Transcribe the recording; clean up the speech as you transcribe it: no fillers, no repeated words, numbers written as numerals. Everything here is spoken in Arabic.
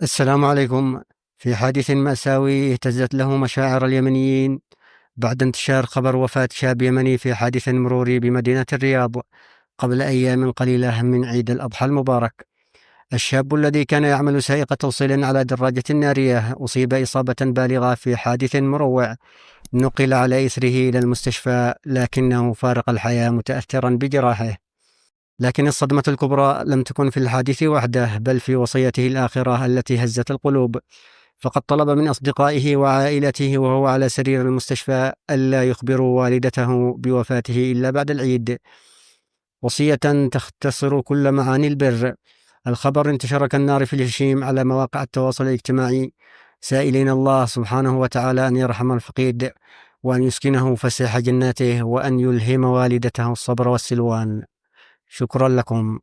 السلام عليكم. في حادث مأساوي اهتزت له مشاعر اليمنيين بعد انتشار خبر وفاة شاب يمني في حادث مروري بمدينة الرياض قبل أيام قليلة من عيد الأضحى المبارك. الشاب الذي كان يعمل سائق توصيل على دراجة نارية أصيب إصابة بالغة في حادث مروع، نقل على إثره إلى المستشفى لكنه فارق الحياة متأثرا بجراحه. لكن الصدمة الكبرى لم تكن في الحادث وحده، بل في وصيته الآخرة التي هزت القلوب. فقد طلب من أصدقائه وعائلته وهو على سرير المستشفى ألا يخبروا والدته بوفاته إلا بعد العيد، وصية تختصر كل معاني البر. الخبر انتشر كالنار في الهشيم على مواقع التواصل الاجتماعي، سائلين الله سبحانه وتعالى أن يرحم الفقيد وأن يسكنه فسيح جناته وأن يلهم والدته الصبر والسلوان. شكرا لكم.